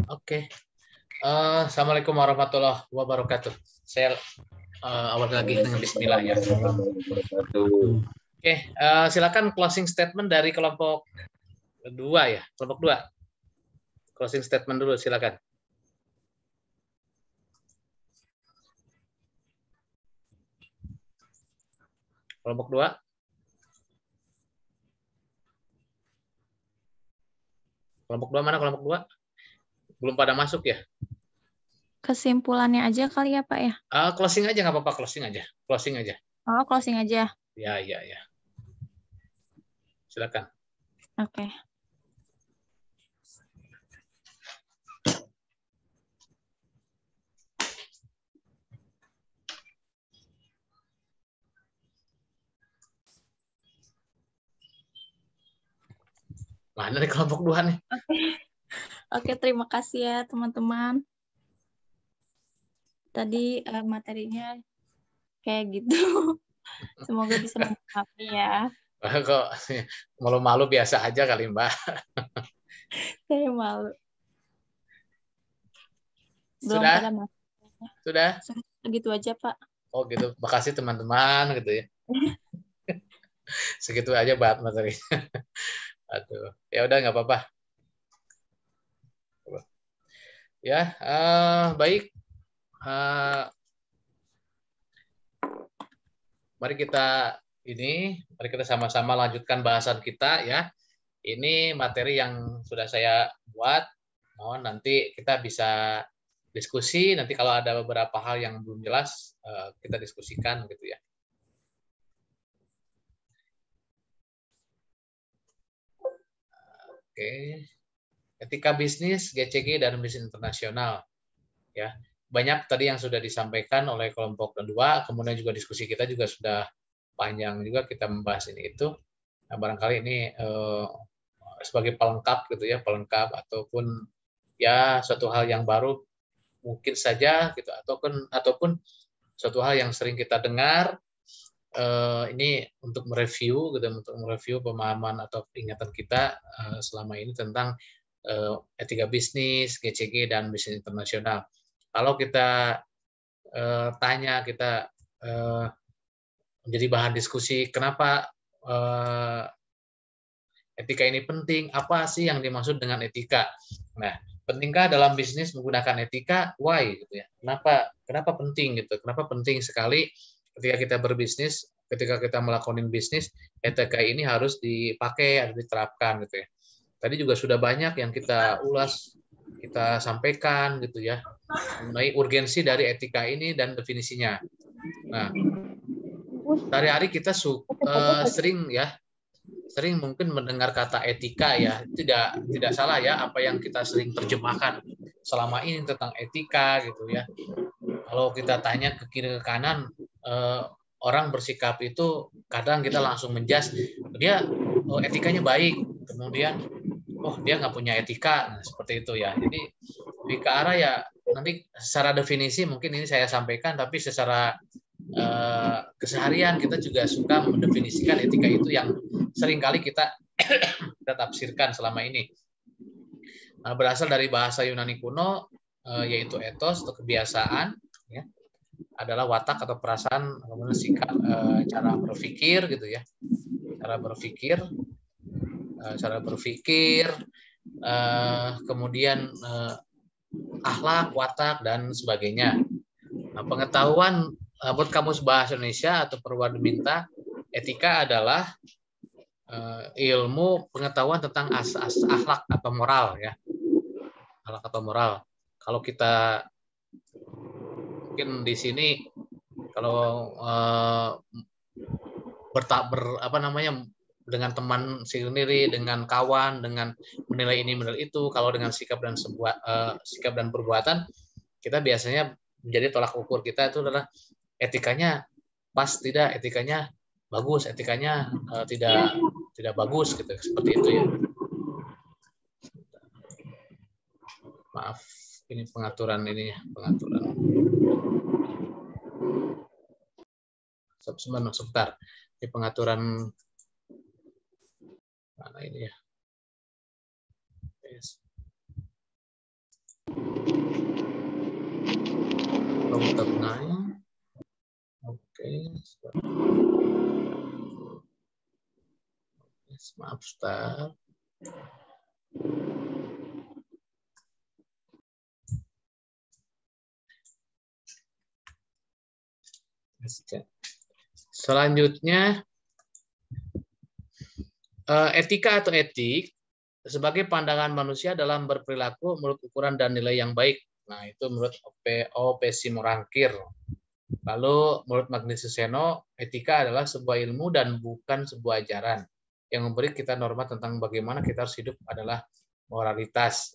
Oke. Assalamualaikum warahmatullahi wabarakatuh. Saya awal lagi dengan Bismillah ya. Oke, silakan closing statement dari kelompok 2 ya. Kelompok 2. Closing statement dulu, silakan. Kelompok 2. Kelompok 2 mana kelompok 2? Belum pada masuk ya? Kesimpulannya aja kali ya, Pak ya? Closing aja, nggak apa-apa, closing aja. Closing aja. Oh, closing aja. Ya. Silakan. Oke. Mana nih kelompok 2 nih? Oke, terima kasih ya teman-teman. Tadi materinya kayak gitu. Semoga bisa memahami ya. Kok malu-malu biasa aja kali, Mbak. Saya malu. Belum Sudah? pada masuk. Sudah? Gitu aja, Pak. Oh gitu. Makasih teman-teman gitu ya. Segitu aja buat materi. Aduh, ya udah nggak apa-apa. Ya, baik. Mari kita sama-sama lanjutkan bahasan kita ya. Ini materi yang sudah saya buat. Mohon nanti kita bisa diskusi. Nanti kalau ada beberapa hal yang belum jelas, kita diskusikan gitu ya. Oke. Etika bisnis, GCG, dan bisnis internasional. Ya, banyak tadi yang sudah disampaikan oleh kelompok kedua, kemudian juga diskusi kita juga sudah panjang juga kita membahas ini itu. Nah, barangkali ini sebagai pelengkap gitu ya, pelengkap ataupun ya suatu hal yang baru mungkin saja gitu ataupun suatu hal yang sering kita dengar ini untuk mereview pemahaman atau ingatan kita selama ini tentang etika bisnis, GCG, dan bisnis internasional. Kalau kita tanya, kita menjadi bahan diskusi, kenapa etika ini penting? Apa sih yang dimaksud dengan etika? Nah, pentingkah dalam bisnis menggunakan etika? Why? Gitu ya. Kenapa penting gitu? Kenapa penting sekali ketika kita berbisnis, ketika kita melakukan bisnis, etika ini harus dipakai, harus diterapkan gitu ya. Tadi juga sudah banyak yang kita ulas, kita sampaikan gitu ya, mengenai urgensi dari etika ini dan definisinya. Nah, sehari-hari kita sering mungkin mendengar kata etika ya, tidak salah ya apa yang kita sering terjemahkan selama ini tentang etika gitu ya. Kalau kita tanya ke kiri ke kanan, orang bersikap itu kadang kita langsung menjudge dia etikanya baik, kemudian dia nggak punya etika, nah, seperti itu ya. Jadi lebih ke arah ya nanti secara definisi mungkin ini saya sampaikan, tapi secara keseharian kita juga suka mendefinisikan etika itu yang seringkali kita tafsirkan selama ini. Berasal dari bahasa Yunani kuno, yaitu ethos atau kebiasaan, ya, adalah watak atau perasaan, kemudian sikap, cara berpikir gitu ya, cara berpikir, kemudian akhlak, watak, dan sebagainya. Nah, pengetahuan buat kamus bahasa Indonesia atau Purwademinta, etika adalah ilmu pengetahuan tentang akhlak atau moral ya, akhlak atau moral. Kalau kita mungkin di sini kalau dengan teman sendiri, dengan kawan, dengan menilai ini menilai itu, kalau dengan sikap dan perbuatan, kita biasanya menjadi tolak ukur kita itu adalah etikanya pas tidak, etikanya bagus, etikanya tidak bagus gitu, seperti itu ya. Maaf, ini pengaturan. Sebentar. Ini pengaturan mana ini ya? Yes. komputernya. Oke. Maaf, Ustaz. Selanjutnya, etika atau etik sebagai pandangan manusia dalam berperilaku menurut ukuran dan nilai yang baik. Nah, itu menurut O.P. Simorangkir. Lalu menurut Magnesius Seno, etika adalah sebuah ilmu dan bukan sebuah ajaran yang memberi kita norma tentang bagaimana kita harus hidup adalah moralitas.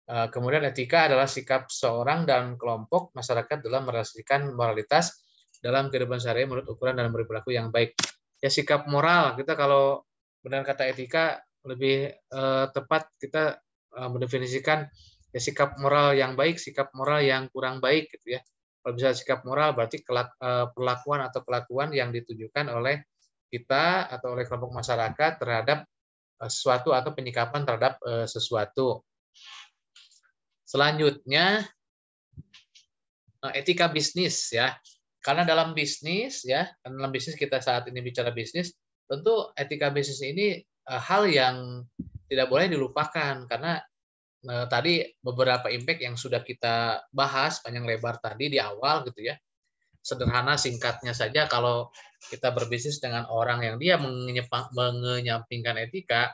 Kemudian etika adalah sikap seorang dan kelompok masyarakat dalam merasasikan moralitas dalam kehidupan sehari menurut ukuran dan berperilaku yang baik. Ya, sikap moral, kita kalau benar kata etika lebih tepat kita mendefinisikan ya, sikap moral yang baik, sikap moral yang kurang baik gitu ya. Kalau bisa sikap moral berarti perlakuan atau kelakuan yang ditujukan oleh kita atau oleh kelompok masyarakat terhadap sesuatu atau penyikapan terhadap sesuatu. Selanjutnya etika bisnis ya. Karena dalam bisnis kita saat ini bicara bisnis, tentu etika bisnis ini hal yang tidak boleh dilupakan karena tadi beberapa impact yang sudah kita bahas panjang lebar tadi di awal gitu ya. Sederhana singkatnya saja, kalau kita berbisnis dengan orang yang dia mengenyampingkan etika,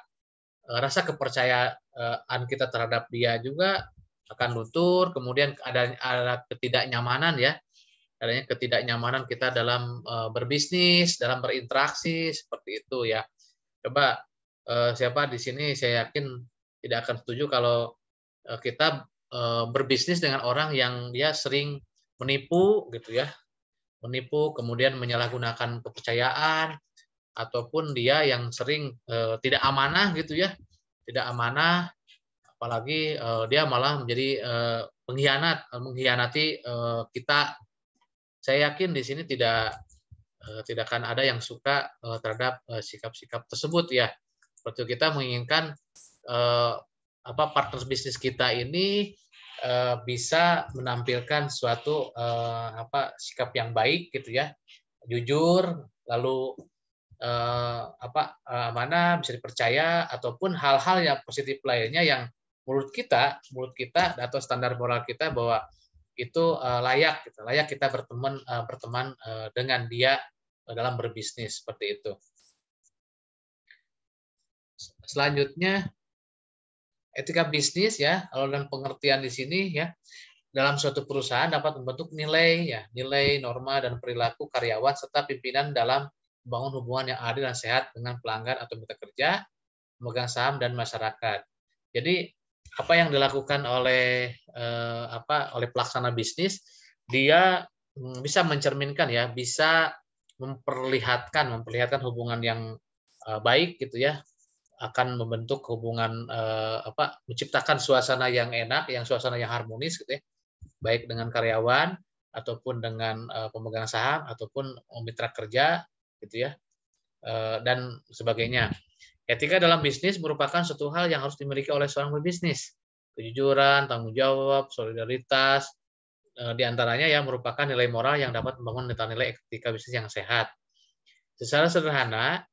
rasa kepercayaan kita terhadap dia juga akan luntur. Kemudian ada ketidaknyamanan ya. Adanya ketidaknyamanan kita dalam berbisnis, dalam berinteraksi seperti itu ya. Coba siapa di sini saya yakin tidak akan setuju kalau kita berbisnis dengan orang yang dia sering menipu gitu ya. Menipu kemudian menyalahgunakan kepercayaan ataupun dia yang sering tidak amanah gitu ya. Tidak amanah, apalagi dia malah menjadi mengkhianati kita. Saya yakin di sini tidak akan ada yang suka terhadap sikap-sikap tersebut ya. Seperti kita menginginkan partner bisnis kita ini bisa menampilkan suatu sikap yang baik gitu ya, jujur, lalu amanah, bisa dipercaya, ataupun hal-hal yang positif lainnya yang menurut kita atau standar moral kita bahwa itu layak kita berteman dengan dia dalam berbisnis seperti itu. Selanjutnya etika bisnis ya, kalau dalam pengertian di sini ya, dalam suatu perusahaan dapat membentuk nilai, norma dan perilaku karyawan serta pimpinan dalam membangun hubungan yang adil dan sehat dengan pelanggan atau mitra kerja, pemegang saham dan masyarakat. Jadi apa yang dilakukan oleh pelaksana bisnis, dia bisa mencerminkan ya, bisa memperlihatkan hubungan yang baik gitu ya, akan membentuk hubungan menciptakan suasana yang enak, suasana yang harmonis gitu ya, baik dengan karyawan ataupun dengan pemegang saham ataupun mitra kerja gitu ya, dan sebagainya. Etika dalam bisnis merupakan suatu hal yang harus dimiliki oleh seorang pebisnis. Kejujuran, tanggung jawab, solidaritas, di antaranya yang merupakan nilai moral yang dapat membangun nilai etika bisnis yang sehat. Secara sederhana,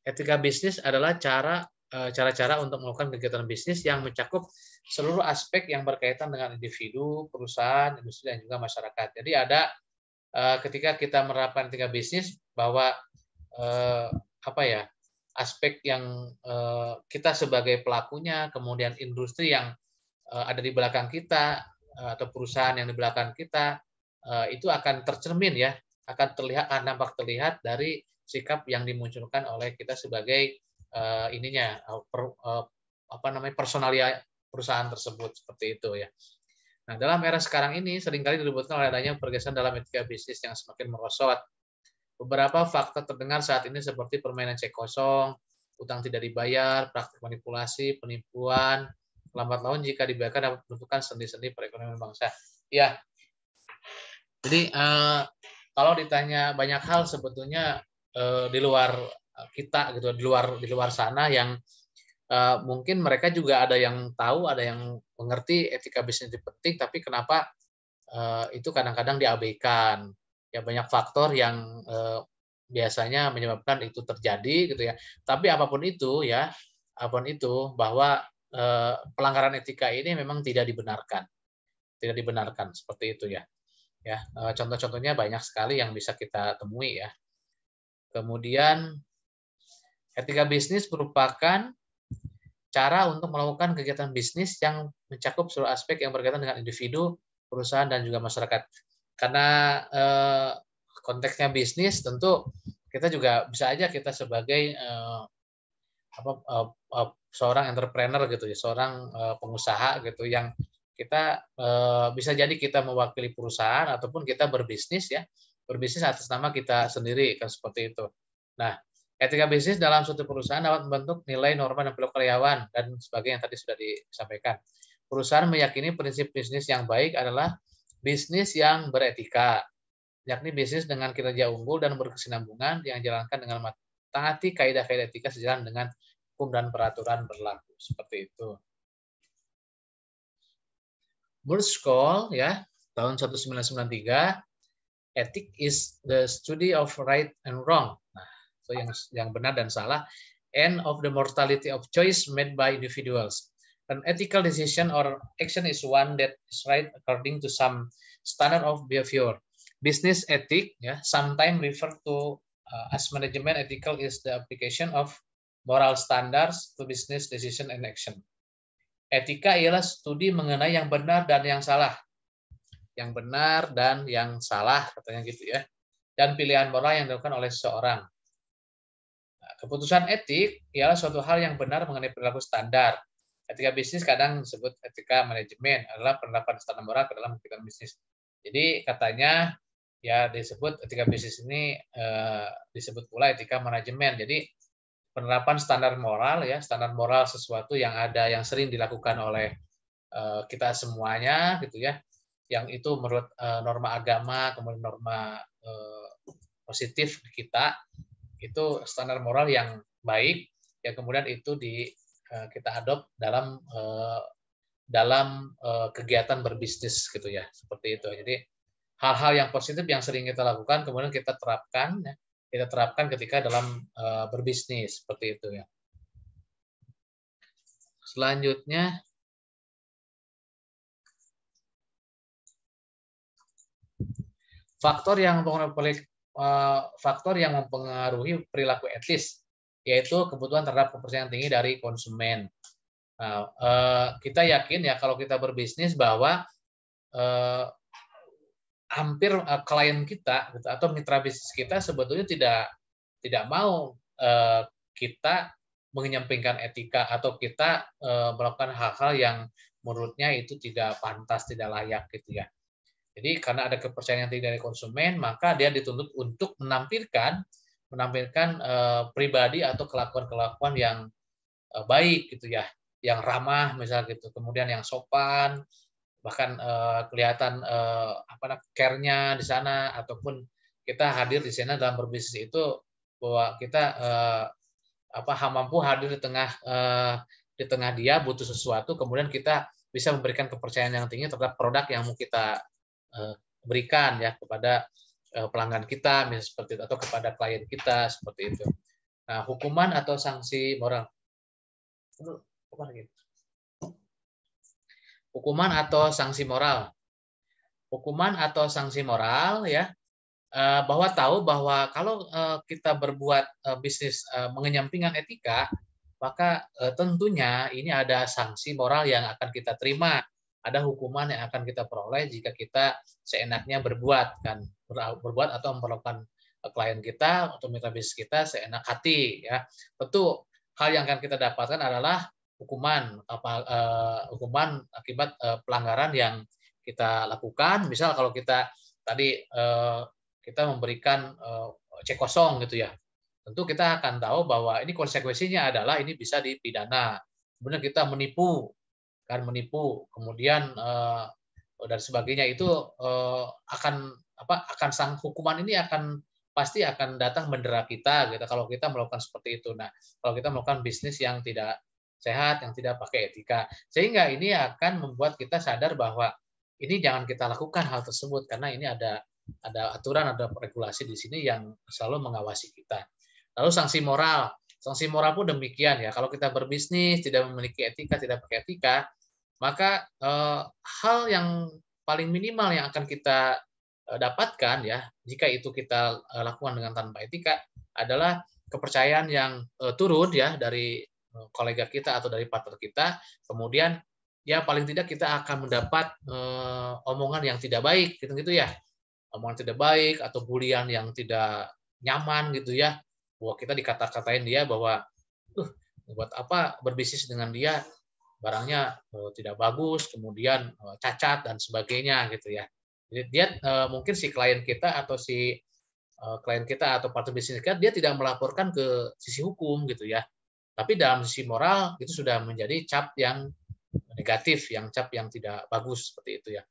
etika bisnis adalah cara-cara untuk melakukan kegiatan bisnis yang mencakup seluruh aspek yang berkaitan dengan individu, perusahaan, industri, dan juga masyarakat. Jadi ada ketika kita menerapkan etika bisnis bahwa aspek yang kita sebagai pelakunya, kemudian industri yang ada di belakang kita atau perusahaan yang di belakang kita itu akan tercermin ya, akan nampak terlihat dari sikap yang dimunculkan oleh kita sebagai personalia perusahaan tersebut seperti itu ya. Nah, dalam era sekarang ini seringkali diributkan oleh adanya pergeseran dalam etika bisnis yang semakin merosot. Beberapa fakta terdengar saat ini seperti permainan cek kosong, utang tidak dibayar, praktik manipulasi, penipuan, lambat laun jika dibiarkan dapat menentukan sendi-sendi perekonomian bangsa. Ya, jadi kalau ditanya banyak hal sebetulnya di luar kita gitu, di luar sana yang mungkin mereka juga ada yang tahu, ada yang mengerti etika bisnis itu penting, tapi kenapa itu kadang-kadang diabaikan. Ya banyak faktor yang biasanya menyebabkan itu terjadi gitu ya. Tapi apapun itu ya, apapun itu bahwa pelanggaran etika ini memang tidak dibenarkan. Tidak dibenarkan seperti itu ya. Ya, contoh-contohnya banyak sekali yang bisa kita temui ya. Kemudian etika bisnis merupakan cara untuk melakukan kegiatan bisnis yang mencakup seluruh aspek yang berkaitan dengan individu, perusahaan, dan juga masyarakat. Karena konteksnya bisnis, tentu kita juga bisa aja kita sebagai seorang entrepreneur gitu ya, seorang pengusaha gitu yang kita bisa jadi kita mewakili perusahaan ataupun kita berbisnis ya, berbisnis atas nama kita sendiri kan seperti itu. Nah, etika bisnis dalam suatu perusahaan dapat membentuk nilai, norma, dan perilaku karyawan dan sebagainya yang tadi sudah disampaikan. Perusahaan meyakini prinsip bisnis yang baik adalah bisnis yang beretika, yakni bisnis dengan kinerja unggul dan berkesinambungan yang dijalankan dengan mentaati kaidah-kaidah etika sejalan dengan hukum dan peraturan berlaku. Seperti itu. Murschool ya, tahun 1993, ethic is the study of right and wrong. Nah, so yang benar dan salah, and of the mortality of choice made by individuals. An ethical decision or action is one that is right according to some standard of behavior. Business ethic, ya, sometimes referred to as management ethical, is the application of moral standards to business decision and action. Etika ialah studi mengenai yang benar dan yang salah. Yang benar dan yang salah, katanya gitu ya. Dan pilihan moral yang dilakukan oleh seseorang. Nah, keputusan etik ialah suatu hal yang benar mengenai perilaku standar. Etika bisnis kadang disebut etika manajemen, adalah penerapan standar moral ke dalam kegiatan bisnis. Jadi katanya ya disebut etika bisnis ini disebut pula etika manajemen. Jadi penerapan standar moral ya, standar moral sesuatu yang ada yang sering dilakukan oleh kita semuanya gitu ya, yang itu menurut norma agama, kemudian norma positif kita, itu standar moral yang baik ya, kemudian itu kita adopt dalam kegiatan berbisnis gitu ya, seperti itu. Jadi hal-hal yang positif yang sering kita lakukan kemudian kita terapkan ya, kita terapkan ketika dalam berbisnis seperti itu ya. Selanjutnya faktor yang mempengaruhi perilaku etis, yaitu kebutuhan terhadap kepercayaan tinggi dari konsumen. Nah, kita yakin ya kalau kita berbisnis bahwa hampir klien kita gitu, atau mitra bisnis kita sebetulnya tidak mau kita menyampingkan etika atau kita melakukan hal-hal yang menurutnya itu tidak pantas, tidak layak gitu ya. Jadi karena ada kepercayaan tinggi dari konsumen, maka dia dituntut untuk menampilkan pribadi atau kelakuan-kelakuan yang baik gitu ya, yang ramah misalnya gitu, kemudian yang sopan, bahkan kelihatan care-nya di sana, ataupun kita hadir di sana dalam berbisnis itu bahwa kita mampu hadir di tengah dia butuh sesuatu, kemudian kita bisa memberikan kepercayaan yang tinggi terhadap produk yang mau kita berikan ya kepada pelanggan kita misalnya seperti itu, atau kepada klien kita seperti itu. Nah, hukuman atau sanksi moral. Hukuman atau sanksi moral. Hukuman atau sanksi moral ya, bahwa tahu bahwa kalau kita berbuat bisnis mengenyampingkan etika, maka tentunya ini ada sanksi moral yang akan kita terima, ada hukuman yang akan kita peroleh jika kita seenaknya berbuat atau memperlakukan klien kita atau mitra bisnis kita seenak hati ya. Tentu hal yang akan kita dapatkan adalah hukuman akibat pelanggaran yang kita lakukan. Misal kalau kita tadi kita memberikan cek kosong gitu ya, tentu kita akan tahu bahwa ini konsekuensinya adalah ini bisa dipidana. Kemudian kita menipu, kemudian dan sebagainya, itu hukuman ini pasti akan datang mendera kita gitu kalau kita melakukan seperti itu. Nah, kalau kita melakukan bisnis yang tidak sehat, yang tidak pakai etika, sehingga ini akan membuat kita sadar bahwa ini jangan kita lakukan hal tersebut karena ini ada aturan, ada regulasi di sini yang selalu mengawasi kita. Lalu sanksi moral. Sanksi moral pun demikian ya. Kalau kita berbisnis tidak memiliki etika, tidak pakai etika, maka hal yang paling minimal yang akan kita dapatkan ya, jika itu kita lakukan dengan tanpa etika adalah kepercayaan yang turun ya dari kolega kita atau dari partner kita. Kemudian ya paling tidak kita akan mendapat omongan yang tidak baik gitu ya, omongan tidak baik atau bulian yang tidak nyaman gitu ya, bahwa kita dikata-katain dia bahwa buat apa berbisnis dengan dia, barangnya tidak bagus, kemudian cacat dan sebagainya gitu ya. Jadi dia mungkin si klien kita atau klien kita atau partner bisnis kita dia tidak melaporkan ke sisi hukum gitu ya. Tapi dalam sisi moral itu sudah menjadi cap yang negatif, yang cap yang tidak bagus seperti itu ya.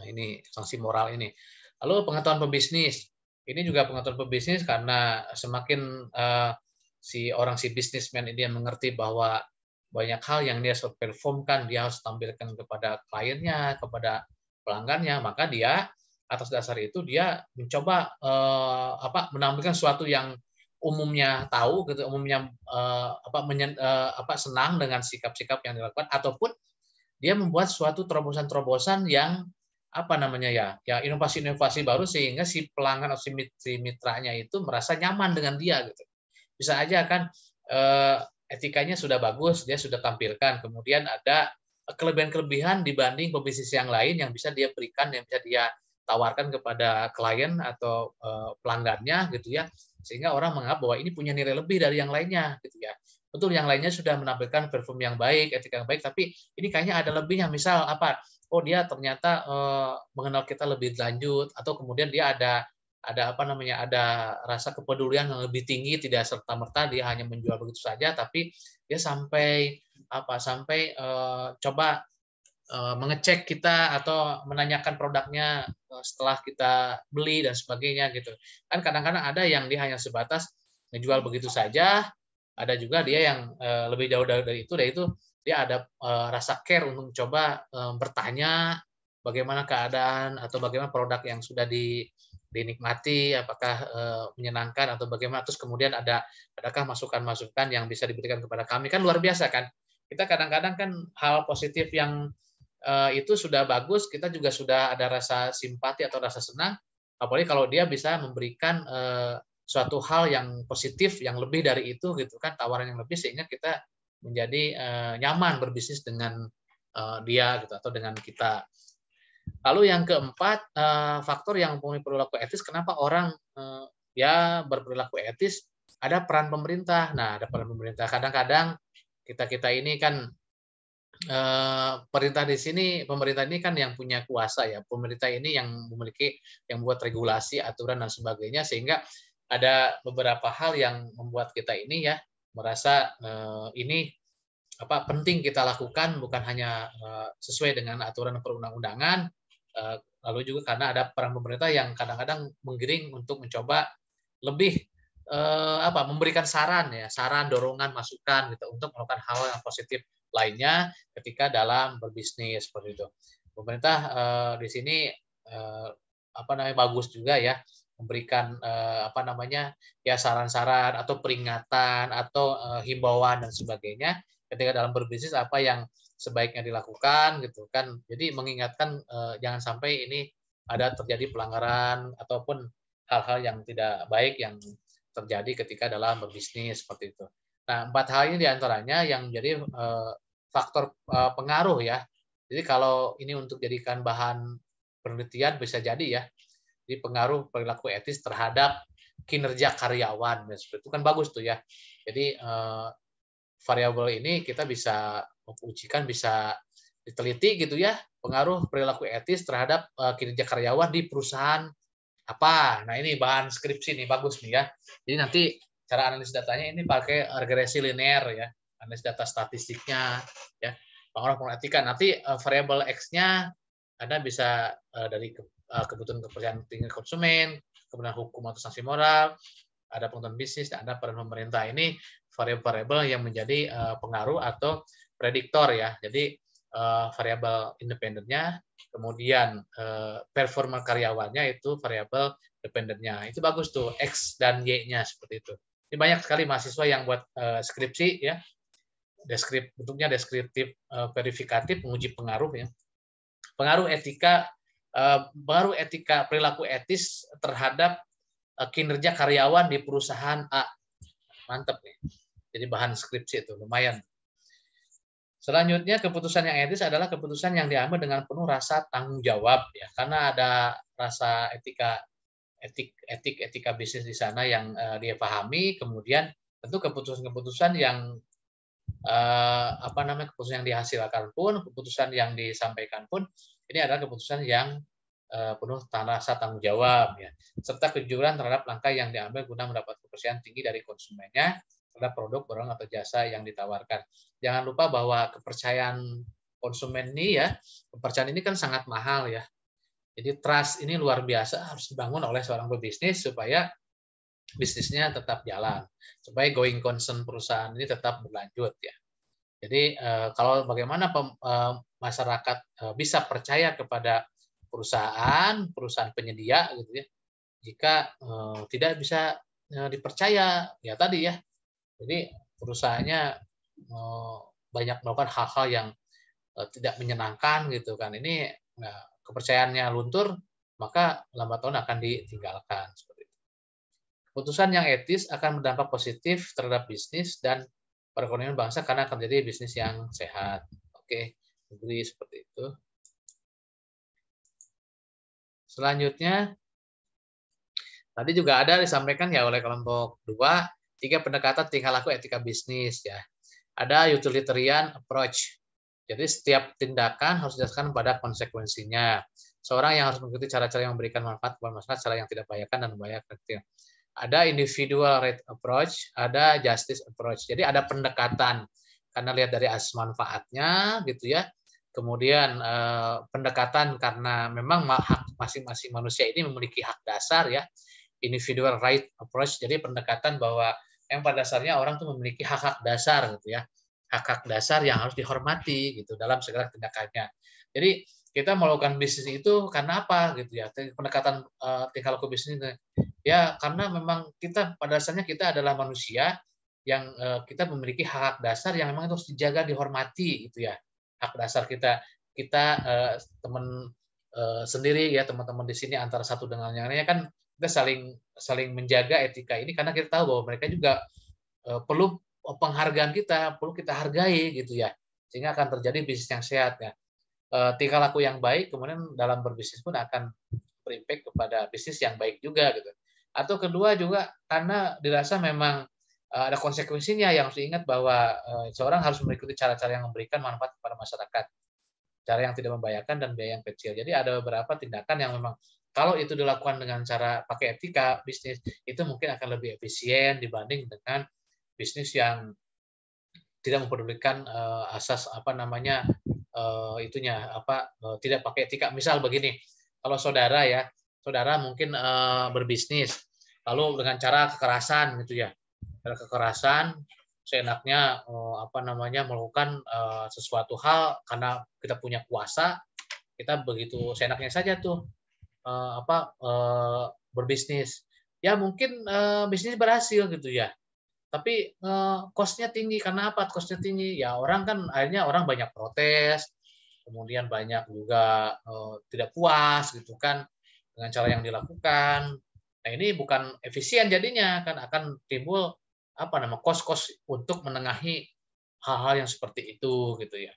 Nah, ini sanksi moral ini. Lalu pengetahuan pebisnis. Ini juga pengetahuan pebisnis karena semakin si bisnismen ini yang mengerti bahwa banyak hal yang dia harus performkan, dia harus tampilkan kepada kliennya, kepada pelanggannya, maka dia atas dasar itu dia mencoba menampilkan sesuatu yang umumnya tahu gitu, umumnya senang dengan sikap-sikap yang dilakukan, ataupun dia membuat suatu terobosan-terobosan yang inovasi-inovasi baru sehingga si pelanggan atau si mitranya itu merasa nyaman dengan dia gitu. Bisa aja kan etikanya sudah bagus, dia sudah tampilkan, kemudian ada kelebihan-kelebihan dibanding pebisnis yang lain yang bisa dia berikan, yang bisa dia tawarkan kepada klien atau pelanggannya gitu ya, sehingga orang menganggap bahwa ini punya nilai lebih dari yang lainnya gitu ya. Betul, yang lainnya sudah menampilkan perform yang baik, etika yang baik, tapi ini kayaknya ada lebihnya. Misal dia ternyata mengenal kita lebih lanjut, atau kemudian dia ada rasa kepedulian yang lebih tinggi, tidak serta-merta dia hanya menjual begitu saja, tapi dia sampai coba mengecek kita atau menanyakan produknya setelah kita beli dan sebagainya gitu. Kan kadang-kadang ada yang dia hanya sebatas menjual begitu saja, ada juga dia yang lebih jauh dari itu dia ada rasa care untuk mencoba bertanya bagaimana keadaan atau bagaimana produk yang sudah dinikmati, apakah menyenangkan atau bagaimana, terus kemudian adakah masukan-masukan yang bisa diberikan kepada kami. Kan luar biasa kan, kita kadang-kadang kan hal positif yang itu sudah bagus, kita juga sudah ada rasa simpati atau rasa senang, apalagi kalau dia bisa memberikan suatu hal yang positif yang lebih dari itu gitu kan, tawaran yang lebih, sehingga kita menjadi nyaman berbisnis dengan dia gitu atau dengan kita. Lalu yang keempat, faktor yang mempunyai perilaku etis, kenapa orang berperilaku etis, ada peran pemerintah. Nah, ada peran pemerintah. Kadang-kadang kita ini kan pemerintah ini kan yang punya kuasa ya. Pemerintah ini yang membuat regulasi, aturan dan sebagainya, sehingga ada beberapa hal yang membuat kita ini ya merasa ini penting kita lakukan, bukan hanya sesuai dengan aturan perundang-undangan, lalu juga karena ada peran pemerintah yang kadang-kadang menggiring untuk mencoba lebih memberikan saran, dorongan, masukan gitu untuk melakukan hal yang positif lainnya ketika dalam berbisnis seperti itu. Pemerintah di sini bagus juga ya memberikan saran-saran atau peringatan atau himbauan dan sebagainya ketika dalam berbisnis apa yang sebaiknya dilakukan gitu kan. Jadi mengingatkan jangan sampai ini ada terjadi pelanggaran ataupun hal-hal yang tidak baik yang terjadi ketika dalam berbisnis seperti itu. Nah, 4 hal ini diantaranya yang menjadi faktor pengaruh ya. Jadi kalau ini untuk jadikan bahan penelitian bisa jadi ya. Jadi pengaruh perilaku etis terhadap kinerja karyawan, dan seperti itu kan bagus tuh ya. Jadi variabel ini kita bisa mengujikan, bisa diteliti gitu ya, pengaruh perilaku etis terhadap kinerja karyawan di perusahaan apa. Nah, ini bahan skripsi nih, bagus nih ya. Jadi nanti cara analisis datanya ini pakai regresi linear ya, analisis data statistiknya ya. Pengaruh etika nanti variabel X-nya Anda bisa dari kebutuhan kepercayaan tinggi konsumen, kemudian hukum atau sanksi moral, ada pengetahuan bisnis, ada peran pemerintah. Ini variabel-variabel yang menjadi pengaruh atau prediktor ya. Jadi variabel independennya, kemudian performa karyawannya itu variabel dependennya. Itu bagus tuh, X dan Y-nya seperti itu. Ini banyak sekali mahasiswa yang buat skripsi ya, bentuknya deskriptif, verifikatif, menguji pengaruh ya. Pengaruh etika perilaku etis terhadap kinerja karyawan di perusahaan A. Mantap nih. Jadi bahan skripsi itu lumayan. Selanjutnya, keputusan yang etis adalah keputusan yang diambil dengan penuh rasa tanggung jawab ya, karena ada rasa etika bisnis di sana yang dia pahami. Kemudian tentu keputusan-keputusan yang keputusan yang dihasilkan pun, keputusan yang disampaikan pun, ini adalah keputusan yang penuh rasa tanggung jawab ya, serta kejujuran terhadap langkah yang diambil guna mendapat kepercayaan tinggi dari konsumennya terhadap produk, barang atau jasa yang ditawarkan. Jangan lupa bahwa kepercayaan konsumen ini ya, kepercayaan ini kan sangat mahal ya. Jadi trust ini luar biasa harus dibangun oleh seorang pebisnis supaya bisnisnya tetap jalan, supaya going concern perusahaan ini tetap berlanjut ya. Jadi kalau bagaimana masyarakat bisa percaya kepada perusahaan penyedia gitu ya, jika tidak bisa dipercaya ya tadi ya. Jadi perusahaannya banyak melakukan hal-hal yang tidak menyenangkan gitu kan. Ini kepercayaannya luntur, maka lambat laun akan ditinggalkan seperti itu. Keputusan yang etis akan berdampak positif terhadap bisnis dan perekonomian bangsa karena akan menjadi bisnis yang sehat. Oke, agree seperti itu. Selanjutnya, tadi juga ada disampaikan ya oleh kelompok 2, 3 pendekatan tingkah laku etika bisnis ya. Ada utilitarian approach. Jadi setiap tindakan harus didasarkan pada konsekuensinya. Seorang yang harus mengikuti cara-cara yang memberikan manfaat kepada masyarakat, cara yang tidak membahayakan dan membahayakan. Ada individual right approach, ada justice approach. Jadi ada pendekatan karena lihat dari asas manfaatnya gitu ya. Kemudian pendekatan karena memang hak masing-masing manusia ini memiliki hak dasar ya. Individual right approach. Jadi pendekatan bahwa yang pada dasarnya orang tuh memiliki hak-hak dasar gitu ya. Hak-hak dasar yang harus dihormati gitu dalam segala tindakannya. Jadi kita melakukan bisnis itu karena apa gitu ya. Pendekatan tingkah laku bisnis ya karena memang kita pada dasarnya kita adalah manusia yang kita memiliki hak dasar yang memang harus dijaga, dihormati gitu ya. Hak dasar kita teman sendiri ya, teman-teman di sini antara satu dengan yang lainnya kan kita saling menjaga etika ini karena kita tahu bahwa mereka juga perlu penghargaan kita, perlu kita hargai gitu ya. Sehingga akan terjadi bisnis yang sehat ya. Tingkah laku yang baik kemudian dalam berbisnis pun akan berimpact kepada bisnis yang baik juga gitu. Atau kedua juga karena dirasa memang ada konsekuensinya yang harus diingat bahwa seorang harus mengikuti cara-cara yang memberikan manfaat kepada masyarakat. Cara yang tidak membahayakan dan biaya yang kecil. Jadi ada beberapa tindakan yang memang kalau itu dilakukan dengan cara pakai etika bisnis itu mungkin akan lebih efisien dibanding dengan bisnis yang tidak mempedulikan asas tidak pakai etika. Misal begini, kalau saudara mungkin berbisnis lalu dengan cara kekerasan gitu ya, cara kekerasan seenaknya melakukan sesuatu hal karena kita punya kuasa, kita begitu seenaknya saja tuh berbisnis. Ya mungkin bisnis berhasil gitu ya. Tapi cost-nya tinggi. Karena apa cost-nya tinggi? Ya akhirnya orang banyak protes, kemudian banyak juga tidak puas gitu kan dengan cara yang dilakukan. Nah, ini bukan efisien jadinya kan akan timbul cost untuk menengahi hal-hal yang seperti itu gitu ya.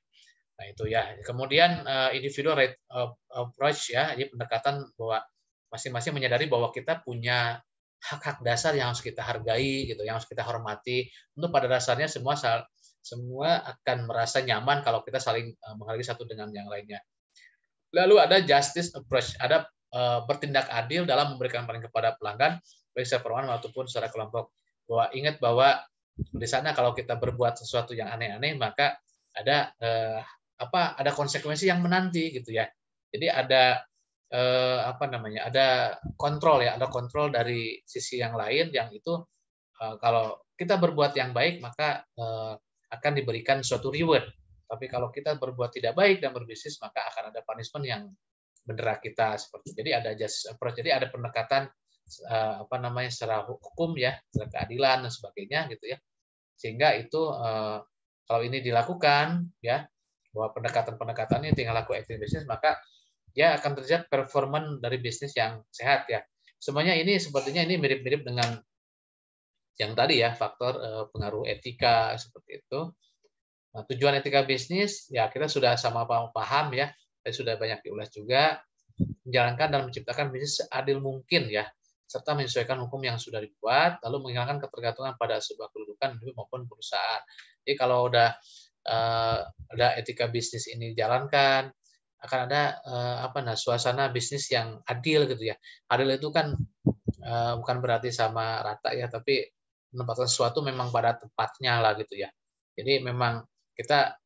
Nah, itu ya. Kemudian individual right approach ya, jadi pendekatan bahwa masing-masing menyadari bahwa kita punya hak-hak dasar yang harus kita hargai gitu, yang harus kita hormati. Untuk pada dasarnya semua akan merasa nyaman kalau kita saling menghargai satu dengan yang lainnya. Lalu ada justice approach, ada bertindak adil dalam memberikan pelayanan kepada pelanggan, baik secara perorangan maupun secara kelompok. Bahwa ingat bahwa di sana kalau kita berbuat sesuatu yang aneh-aneh maka ada ada konsekuensi yang menanti gitu ya. Jadi ada ada kontrol ya, ada kontrol dari sisi yang lain yang itu kalau kita berbuat yang baik maka akan diberikan suatu reward. Tapi kalau kita berbuat tidak baik dan berbisnis, maka akan ada punishment yang mendera kita seperti. Jadi ada just approach, jadi ada pendekatan secara hukum ya, secara keadilan dan sebagainya gitu ya. Sehingga itu kalau ini dilakukan ya, bahwa pendekatan-pendekatannya tinggal laku active bisnis, maka ya akan terlihat performan dari bisnis yang sehat ya. Semuanya ini sepertinya ini mirip-mirip dengan yang tadi ya, faktor pengaruh etika seperti itu. Nah, tujuan etika bisnis ya kita sudah sama paham ya, sudah banyak diulas juga, menjalankan dan menciptakan bisnis seadil mungkin ya, serta menyesuaikan hukum yang sudah dibuat, lalu menghilangkan ketergantungan pada sebuah kedudukan maupun perusahaan. Jadi kalau udah etika bisnis ini dijalankan, akan ada suasana bisnis yang adil gitu ya. Adil itu kan bukan berarti sama rata ya, tapi menempatkan sesuatu memang pada tempatnya lah gitu ya. Jadi memang kita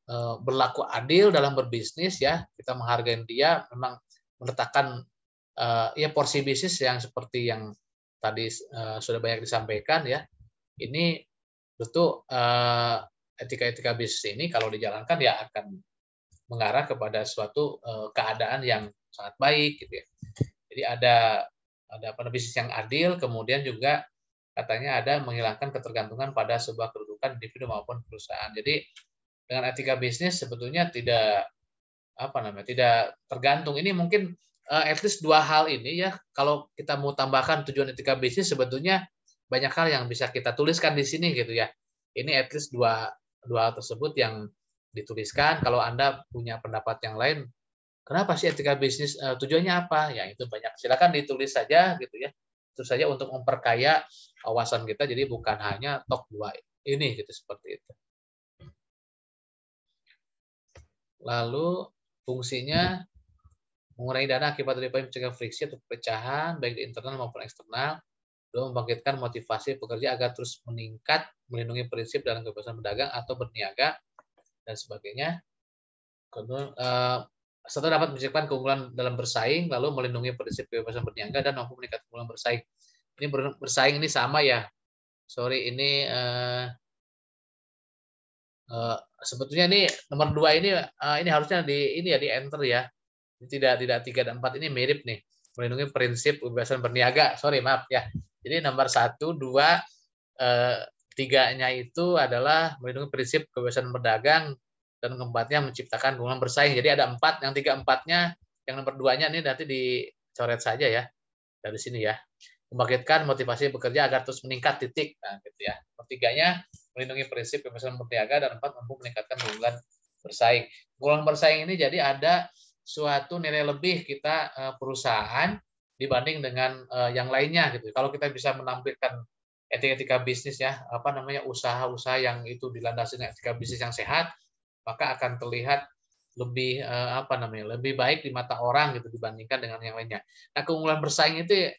berlaku adil dalam berbisnis ya, kita menghargai dia, memang meletakkan ya porsi bisnis yang seperti yang tadi sudah banyak disampaikan ya. Ini tentu etika-etika bisnis ini kalau dijalankan ya akan mengarah kepada suatu keadaan yang sangat baik gitu ya. Jadi ada bisnis yang adil, kemudian juga katanya ada menghilangkan ketergantungan pada sebuah kedudukan individu maupun perusahaan. Jadi dengan etika bisnis sebetulnya tidak tidak tergantung. Ini mungkin at least dua hal ini ya. Kalau kita mau tambahkan tujuan etika bisnis, sebetulnya banyak hal yang bisa kita tuliskan di sini gitu ya. Ini at least dua hal tersebut yang dituliskan. Kalau Anda punya pendapat yang lain, kenapa sih etika bisnis, tujuannya apa? Ya itu banyak. Silakan ditulis saja gitu ya. Itu saja untuk memperkaya wawasan kita. Jadi bukan hanya top 2 ini gitu seperti itu. Lalu fungsinya mengurangi dana akibat dari mencegah friksi atau perpecahan baik di internal maupun eksternal, lalu membangkitkan motivasi pekerja agar terus meningkat, melindungi prinsip dalam kebebasan berdagang atau berniaga dan sebagainya. Serta dapat menciptakan keunggulan dalam bersaing, lalu melindungi prinsip kebebasan berniaga dan mampu meningkatkan keunggulan bersaing. Ini bersaing ini sama ya. Sorry, ini sebetulnya ini nomor 2 ini harusnya di enter ya. Tidak 3 dan 4 ini mirip nih. Melindungi prinsip kebebasan berniaga. Sorry, maaf ya. Jadi nomor 1, 2, 3-nya itu adalah melindungi prinsip kebebasan berdagang dan keempatnya menciptakan keunggulan bersaing. Jadi ada 4, yang 3-4-nya, yang nomor 2-nya ini nanti dicoret saja ya dari sini ya. Membangkitkan motivasi bekerja agar terus meningkat titik. Nah, gitu ya. Nomor 3-nya melindungi prinsip kebebasan berniaga dan 4 mampu meningkatkan keunggulan bersaing. Keunggulan bersaing ini jadi ada suatu nilai lebih kita perusahaan dibanding dengan yang lainnya gitu. Kalau kita bisa menampilkan etika bisnis ya, usaha-usaha yang itu dilandasi dengan etika bisnis yang sehat, maka akan terlihat lebih lebih baik di mata orang gitu dibandingkan dengan yang lainnya. Nah, keunggulan bersaing itu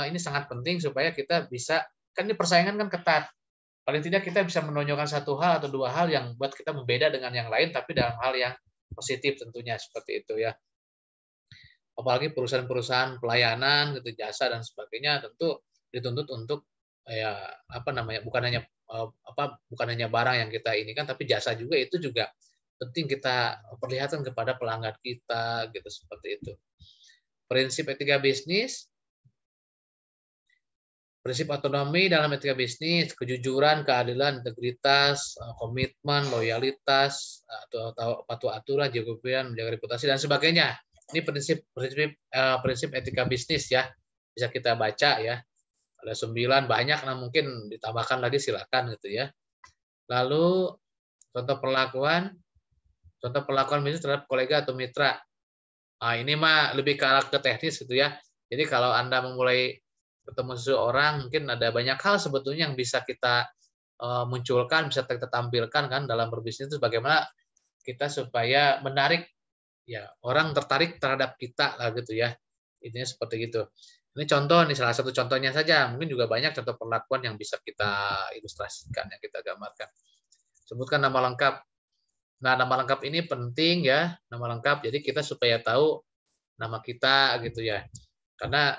ini sangat penting supaya kita bisa, kan ini persaingan kan ketat. Paling tidak kita bisa menonjolkan satu hal atau 2 hal yang buat kita berbeda dengan yang lain, tapi dalam hal yang positif tentunya seperti itu ya. Apalagi perusahaan-perusahaan pelayanan gitu, jasa dan sebagainya tentu dituntut untuk ya bukan hanya barang yang kita ini kan, tapi jasa juga, itu juga penting kita perlihatkan kepada pelanggan kita gitu seperti itu. Prinsip etika bisnis, prinsip otonomi dalam etika bisnis, kejujuran, keadilan, integritas, komitmen, loyalitas, atau patuh aturan, jaga kepentingan, menjaga reputasi dan sebagainya. Ini prinsip etika bisnis ya. Bisa kita baca ya. Ada 9, banyak, nah mungkin ditambahkan lagi silakan gitu ya. Lalu contoh perlakuan bisnis terhadap kolega atau mitra. Nah, ini mah lebih ke arah ke teknis gitu ya. Jadi kalau Anda memulai ketemu seseorang, mungkin ada banyak hal sebetulnya yang bisa kita munculkan, bisa kita tampilkan kan dalam berbisnis itu, bagaimana kita supaya menarik ya orang tertarik terhadap kita lah gitu ya. Intinya seperti gitu. Ini contoh nih, salah satu contohnya saja. Mungkin juga banyak contoh perlakuan yang bisa kita ilustrasikan, yang kita gambarkan. Sebutkan nama lengkap. Nah, nama lengkap ini penting ya, nama lengkap. Jadi kita supaya tahu nama kita gitu ya. Karena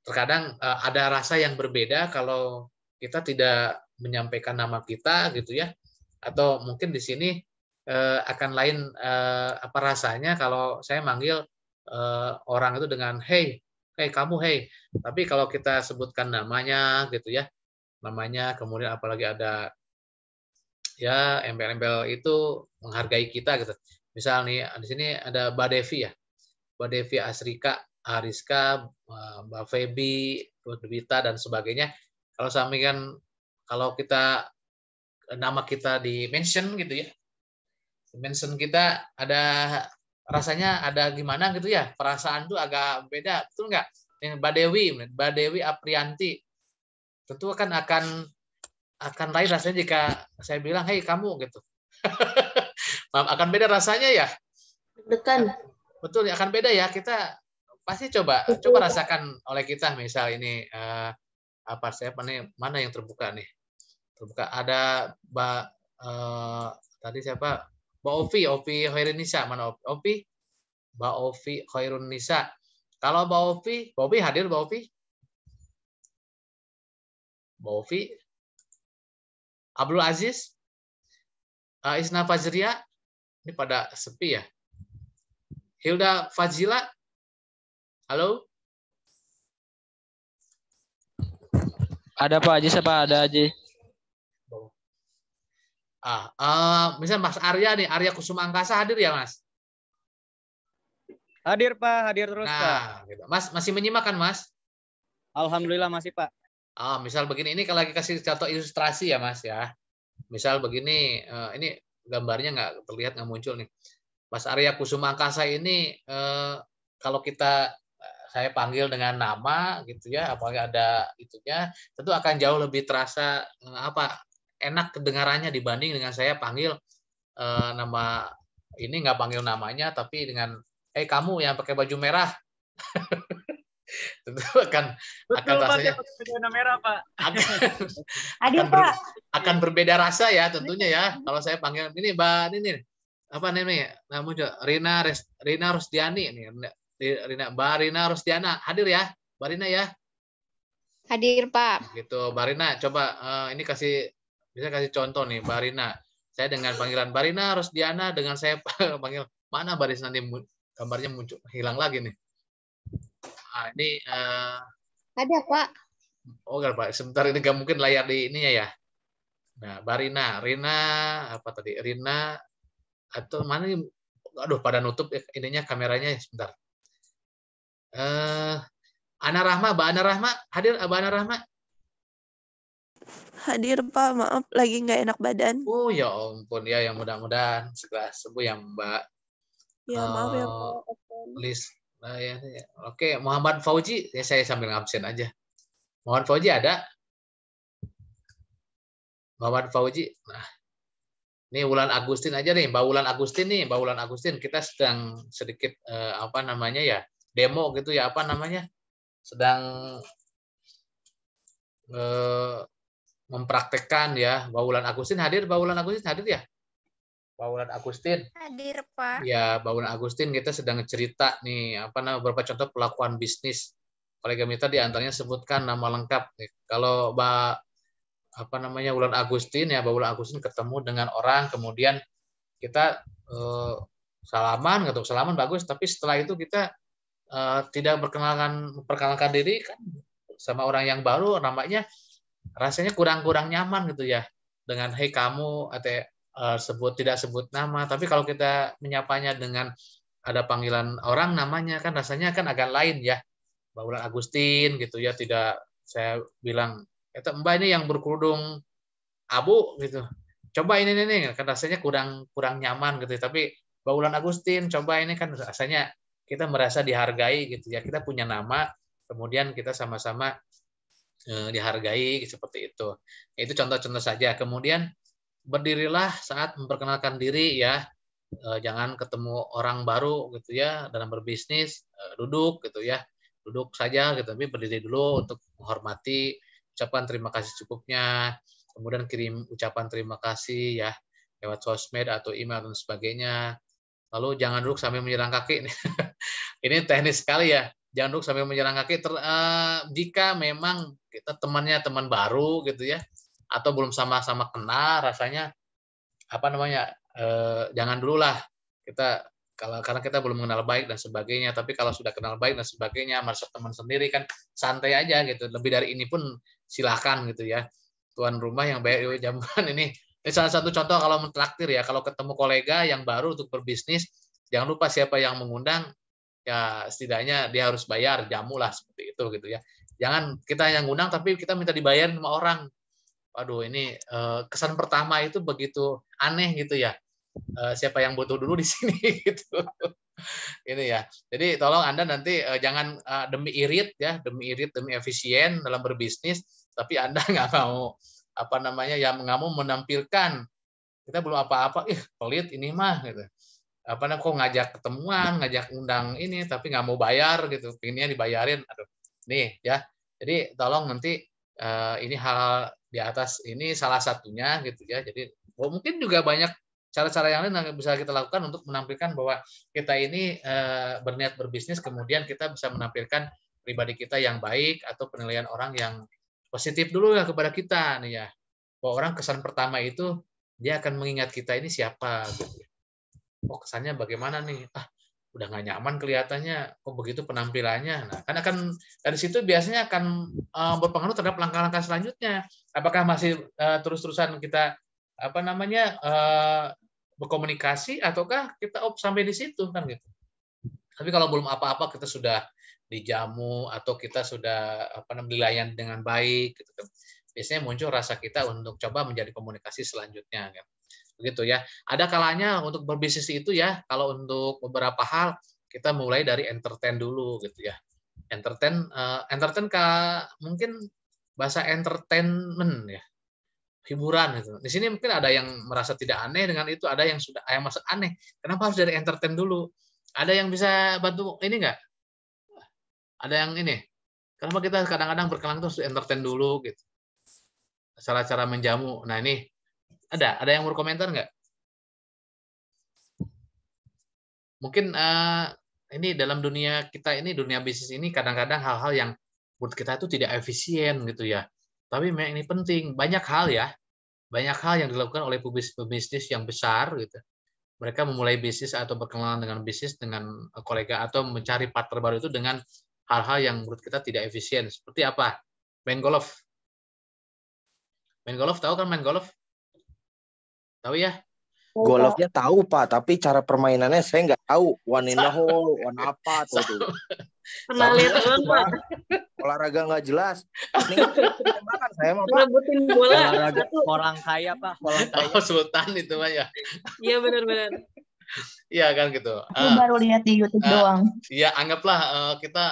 terkadang ada rasa yang berbeda kalau kita tidak menyampaikan nama kita gitu ya. Atau mungkin di sini akan lain apa rasanya kalau saya manggil orang itu dengan hey, hey kamu, hey. Tapi kalau kita sebutkan namanya gitu ya, namanya, kemudian apalagi ada ya embel-embel itu menghargai kita gitu. Misal nih di sini ada Mbak Devi ya, Mbak Devi Asrika, Ariska, Mbak Febi, Bita dan sebagainya. Kalau sampaikan kalau kita nama kita di mention gitu ya, mention kita ada rasanya ada gimana gitu ya, perasaan tuh agak beda, betul nggak? Mbak Dewi Aprianti, tentu akan lain rasanya jika saya bilang, hei kamu gitu. Akan beda rasanya ya. Dekan. Betul, akan beda ya. Kita pasti coba rasakan oleh kita. Misal ini apa saya nih, mana yang terbuka nih? Terbuka ada Mbak tadi siapa? Mbak Ovi Hoirunisa, mana Ovi? Mbak Ovi Hoirunisa. Kalau Mbak Ovi hadir Mbak Ovi? Mbak Ovi? Abdul Aziz? Isna Fajria? Ini pada sepi ya. Hilda Fazila? Halo? Ada Pak Haji, siapa? Ada Haji. Misal Mas Arya nih, Arya Kusuma Angkasa hadir ya Mas? Hadir Pak, hadir terus Pak. Nah, gitu. Mas masih menyimak kan Mas? Alhamdulillah masih Pak. Misal begini, ini kalau lagi kasih contoh ilustrasi ya Mas ya. Misal begini, ini gambarnya nggak terlihat, nggak muncul nih. Mas Arya Kusuma Angkasa ini kalau saya panggil dengan nama gitu ya, apalagi ada itunya, tentu akan jauh lebih terasa enak kedengarannya dibanding dengan saya panggil nama ini, nggak panggil namanya tapi dengan hey kamu yang pakai baju merah. Tentu akan rasanya warna merah Pak. akan berbeda rasa ya tentunya ya. Kalau saya panggil ini Mbak ini apa namanya? Namanya Rina Rusdiani nih. Mbak Rina Rusdiana hadir ya, Mbak Rina ya. Hadir Pak. Gitu, Mbak Rina coba ini bisa kasih contoh nih Mbak Rina. Saya dengan panggilan Mbak Rina Rusdiana dengan saya panggil mana baris nanti gambarnya muncul hilang lagi nih. Ini ada Pak. Oh enggak Pak, sebentar ini nggak mungkin layar di ininya ya. Nah, Mbak Rina apa tadi? Rina atau mana nih? Aduh, pada nutup ininya kameranya sebentar. Ana Rahma, Mbak Ana Rahma hadir, Mbak Ana Rahma? Hadir Pak, maaf lagi nggak enak badan. Oh ya ampun ya, yang mudah-mudahan segera sembuh ya Mbak. Ya maaf ya Pak. List. Nah, ya. Oke, Muhammad Fauji, ya saya sambil ngabsen aja. Muhammad Fauji ada? Muhammad Fauji. Nah, ini Wulan Agustin aja nih, Mbak Wulan Agustin nih, Mbak Wulan Agustin. Kita sedang sedikit apa namanya ya, demo gitu ya, apa namanya? Sedang mempraktekkan ya. Mbak Wulan Agustin hadir, Mbak Wulan Agustin hadir ya? Mbak Wulan Agustin. Hadir Pak. Ya, Mbak Wulan Agustin, kita sedang cerita nih, apa namanya, beberapa contoh pelakuan bisnis. Kolega Mita di antaranya sebutkan nama lengkap. Kalau Mbak apa namanya Wulan Agustin ya, Mbak Wulan Agustin ketemu dengan orang, kemudian kita salaman, gitu, salaman bagus, tapi setelah itu kita tidak memperkenalkan diri kan sama orang yang baru, namanya rasanya kurang nyaman gitu ya, dengan hey kamu atau tidak sebut nama. Tapi kalau kita menyapanya dengan ada panggilan orang namanya kan rasanya kan agak lain ya. Mbak Wulan Agustin gitu ya, tidak saya bilang Mbak ini yang berkerudung abu gitu. Coba ini kan rasanya kurang nyaman gitu. Tapi Mbak Wulan Agustin coba ini kan rasanya kita merasa dihargai gitu ya. Kita punya nama, kemudian kita sama-sama dihargai seperti itu. Itu contoh-contoh saja. Kemudian berdirilah saat memperkenalkan diri ya. Jangan ketemu orang baru gitu ya dalam berbisnis, duduk gitu ya. Duduk saja gitu, tapi berdiri dulu untuk menghormati, ucapan terima kasih cukupnya, kemudian kirim ucapan terima kasih ya lewat sosmed atau email dan sebagainya. Lalu jangan duduk sambil menyerang kaki. Ini teknis sekali ya. Jangan duduk sambil menyerang kaki. Jika memang kita temannya teman baru gitu ya, atau belum sama-sama kenal, rasanya apa namanya jangan dulu lah kita karena kita belum mengenal baik dan sebagainya. Tapi kalau sudah kenal baik dan sebagainya, merasa teman sendiri kan santai aja gitu. Lebih dari ini pun silahkan gitu ya. Tuan rumah yang bayar jamuan ini. Ini salah satu contoh kalau mentraktir ya. Kalau ketemu kolega yang baru untuk berbisnis, jangan lupa siapa yang mengundang, ya setidaknya dia harus bayar jamu lah seperti itu gitu ya. Jangan kita yang ngundang tapi kita minta dibayar sama orang. Waduh, ini kesan pertama itu begitu aneh gitu ya. Siapa yang butuh dulu di sini gitu. Ini ya. Jadi tolong Anda nanti jangan demi irit ya, demi irit, demi efisien dalam berbisnis, tapi Anda nggak mau nggak mau menampilkan kita belum apa-apa, pelit ini mah gitu. Kok ngajak ketemuan, ngajak undang ini tapi nggak mau bayar gitu. Pengennya dibayarin. Aduh. Nih ya. Jadi tolong nanti ini hal di atas ini salah satunya gitu ya. Jadi mungkin juga banyak cara-cara yang lain yang bisa kita lakukan untuk menampilkan bahwa kita ini berniat berbisnis, kemudian kita bisa menampilkan pribadi kita yang baik atau penilaian orang yang positif dulu ya kepada kita nih ya. Bahwa orang kesan pertama itu dia akan mengingat kita ini siapa gitu. Oh, kesannya bagaimana nih? Udah nggak nyaman kelihatannya, kok begitu penampilannya. Nah, kan akan dari situ biasanya akan berpengaruh terhadap langkah-langkah selanjutnya. Apakah masih terus-terusan kita berkomunikasi ataukah kita sampai di situ kan gitu. Tapi kalau belum apa-apa kita sudah dijamu atau kita sudah dilayani dengan baik gitu kan. Biasanya muncul rasa kita untuk coba menjadi komunikasi selanjutnya kan. Begitu ya. Ada kalanya untuk berbisnis itu ya, kalau untuk beberapa hal kita mulai dari entertain dulu gitu ya. Entertain mungkin bahasa entertainment ya. Hiburan gitu. Di sini mungkin ada yang merasa tidak aneh dengan itu, ada yang merasa aneh. Kenapa harus dari entertain dulu? Ada yang bisa bantu ini enggak? Ada yang ini. Kenapa kita kadang-kadang berkelang terus entertain dulu gitu. Cara-cara menjamu. Nah, ini ada yang berkomentar enggak? Mungkin ini dalam dunia kita ini, dunia bisnis ini kadang-kadang hal-hal yang menurut kita itu tidak efisien gitu ya. Tapi memang ini penting. Banyak hal yang dilakukan oleh pebisnis yang besar gitu. Mereka memulai bisnis atau berkenalan dengan bisnis dengan kolega atau mencari partner baru itu dengan hal-hal yang menurut kita tidak efisien. Seperti apa? Main golf. Main golf, tahu kan main golf? Tahu ya? Golfnya tahu Pak, tapi cara permainannya saya nggak tahu. One in the hole, one apa tuh. Pernah lihat doang, Pak. Olahraga nggak jelas. Ini tembakan saya mah Pak. Rebutin bola. Olahraga orang kaya Pak, orang kaya. Oh, Sultan itu Pak ya. Iya benar-benar. Iya kan gitu. Aku baru lihat di YouTube doang. Iya, anggaplah kita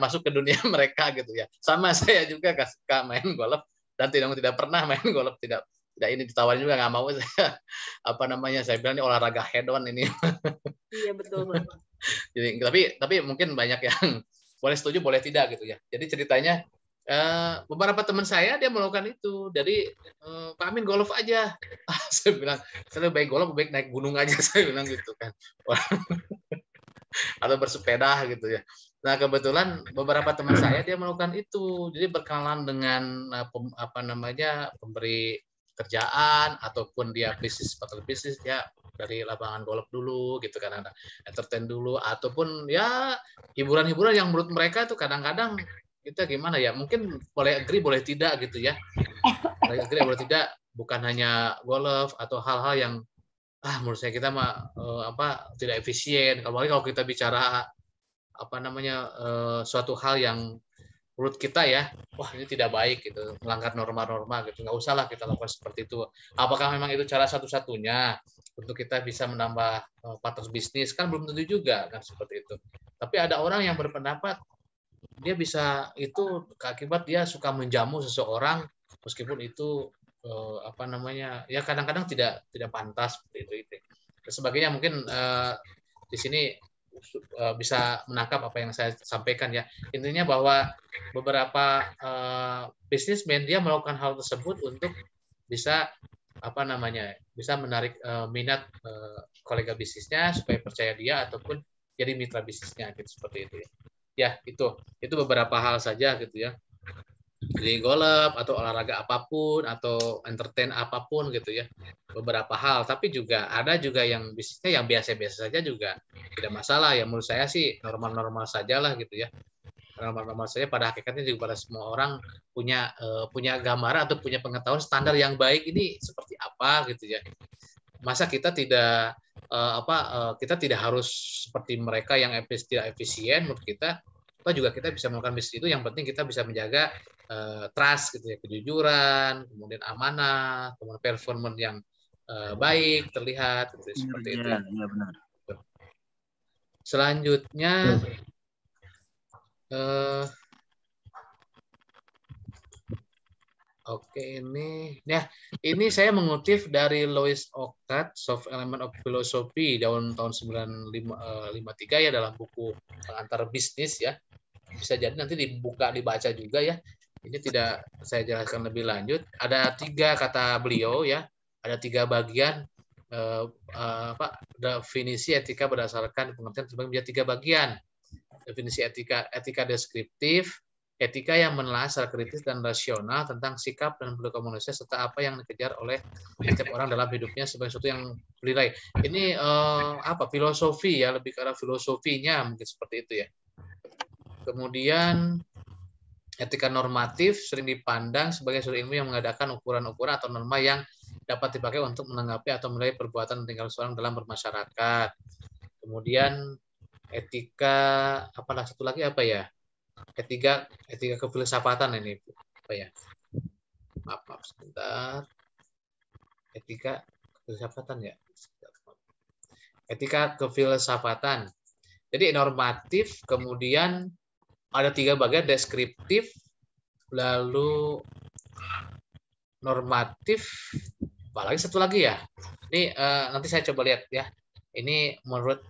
masuk ke dunia mereka gitu ya. Sama saya juga suka main golf dan tidak pernah main golf, tidak ini ditawarin juga nggak mau saya. Saya bilang ini olahraga head on ini. Iya betul Pak. Jadi tapi mungkin banyak yang boleh setuju boleh tidak gitu ya. Jadi ceritanya beberapa teman saya dia melakukan itu. Jadi Pak Amin golf aja. Saya bilang saya lebih baik golf, baik naik gunung aja saya bilang gitu kan. Atau bersepeda gitu ya. Nah kebetulan beberapa teman saya dia melakukan itu. Jadi berkenalan dengan pemberi kerjaan ataupun dia partner bisnis ya dari lapangan golf dulu gitu kan, ada entertain dulu ataupun ya hiburan-hiburan yang menurut mereka itu kadang-kadang kita gimana ya, mungkin boleh agree boleh tidak gitu ya, boleh agree boleh tidak, bukan hanya golf atau hal-hal yang menurut saya kita tidak efisien. Kalau kita bicara suatu hal yang menurut kita ya, wah ini tidak baik gitu, melanggar norma-norma gitu, nggak usah lah kita lakukan seperti itu. Apakah memang itu cara satu-satunya untuk kita bisa menambah partner bisnis? Kan belum tentu juga kan seperti itu. Tapi ada orang yang berpendapat dia bisa itu akibat dia suka menjamu seseorang meskipun itu ya kadang-kadang tidak pantas seperti itu. Sebagainya mungkin di sini bisa menangkap apa yang saya sampaikan ya. Intinya bahwa beberapa bisnismen dia melakukan hal tersebut untuk bisa bisa menarik minat kolega bisnisnya supaya percaya dia ataupun jadi mitra bisnisnya gitu, seperti itu ya. Ya, itu beberapa hal saja gitu ya. di golf atau olahraga apapun atau entertain apapun gitu ya, beberapa hal. Tapi juga ada juga yang bisnisnya yang biasa-biasa saja juga tidak masalah ya. Menurut saya sih normal-normal saja lah gitu ya, normal-normal saja. Pada hakikatnya juga pada semua orang punya gambaran atau punya pengetahuan standar yang baik ini seperti apa gitu ya. Masa kita tidak kita tidak harus seperti mereka yang tidak efisien. Menurut kita juga kita bisa melakukan bisnis itu, yang penting kita bisa menjaga trust gitu ya, kejujuran, kemudian amanah, kemudian performance yang baik terlihat gitu, seperti itu. Iya benar. Selanjutnya oke, ini saya mengutip dari Louis Ocat, Soft Element of Philosophy tahun 1953 ya, dalam buku pengantar bisnis ya. Bisa jadi nanti dibaca juga ya. Ini tidak saya jelaskan lebih lanjut. Ada 3 kata beliau ya. Ada 3 bagian definisi etika berdasarkan pengertian terbagi menjadi 3 bagian. Definisi etika deskriptif, etika yang menelaah secara kritis dan rasional tentang sikap dan perilaku manusia serta apa yang dikejar oleh setiap orang dalam hidupnya sebagai sesuatu yang bernilai. Ini filosofi ya, lebih ke arah filosofinya mungkin seperti itu ya. Kemudian etika normatif sering dipandang sebagai suatu ilmu yang mengadakan ukuran-ukuran atau norma yang dapat dipakai untuk menanggapi atau menilai perbuatan dan tingkah seorang dalam bermasyarakat. Kemudian etika satu lagi apa ya? Etika kefilsafatan ini apa ya? Maaf sebentar. Etika kefilsafatan ya. Etika kefilsafatan. Jadi normatif, kemudian ada 3 bagian, deskriptif, lalu normatif, apalagi satu lagi ya. Ini nanti saya coba lihat ya. Ini menurut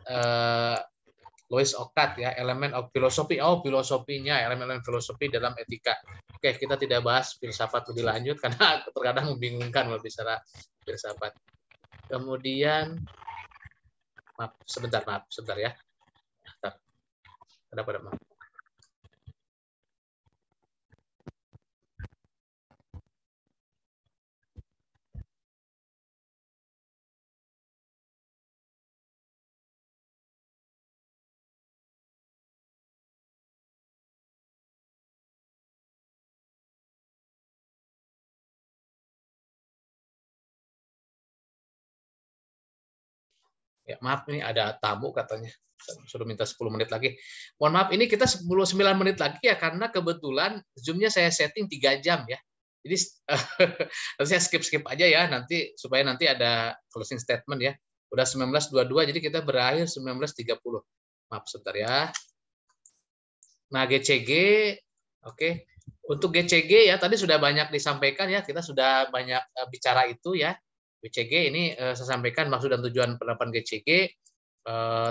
Louis Ocat ya, elemen of philosophy. Filosofinya, elemen filosofi dalam etika. Oke, kita tidak bahas filsafat lebih lanjut karena terkadang membingungkan kalau bicara filsafat. Kemudian maaf sebentar ya. Ada maaf. Ya, maaf ini ada tamu katanya. Suruh minta 10 menit lagi. Mohon maaf, ini kita 9 menit lagi ya, karena kebetulan Zoom-nya saya setting 3 jam ya. Jadi saya skip aja ya nanti supaya nanti ada closing statement ya. Udah 19.22 jadi kita berakhir 19.30. Maaf sebentar ya. Nah, GCG oke. Untuk GCG ya tadi sudah banyak disampaikan ya, kita sudah banyak bicara itu ya. GCG ini saya sampaikan maksud dan tujuan penerapan GCG